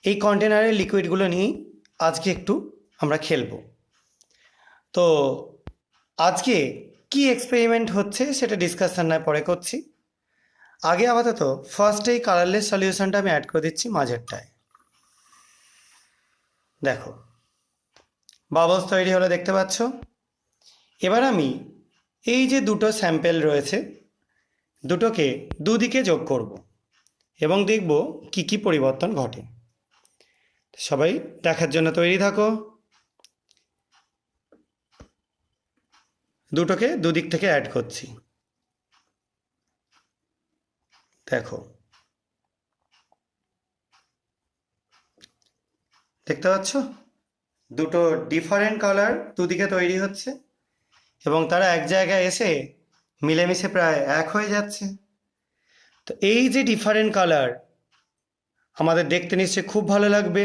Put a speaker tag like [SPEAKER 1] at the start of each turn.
[SPEAKER 1] এই কন্টেনারের লিকুইডগুলো নিয়েই আজকে একটু আমরা খেলবো। তো আজকে কি এক্সপেরিমেন্ট হচ্ছে সেটা ডিসকাশন নয় পরে করছি। আগে আপাতত ফার্স্টেই কালারলেস সলিউশনটা আমি অ্যাড করে দিচ্ছি মাঝেরটায়। দেখো বাবলস তৈরি হলো দেখতে পাচ্ছ। এবার আমি এই যে দুটো স্যাম্পেল রয়েছে দুটোকে দুদিকে যোগ করব এবং দেখব কি কি পরিবর্তন ঘটে। সবাই দেখার জন্য তৈরি থাকো। দুটোকে দুদিক থেকে অ্যাড করছি। দেখো দেখতে পাচ্ছ দুটো ডিফারেন্ট কালার দুদিকে তৈরি হচ্ছে এবং তারা এক জায়গায় এসে মিলেমিশে প্রায় এক হয়ে যাচ্ছে। তো এই যে ডিফারেন্ট কালার আমাদের দেখতে নিশ্চয়ই খুব ভালো লাগবে।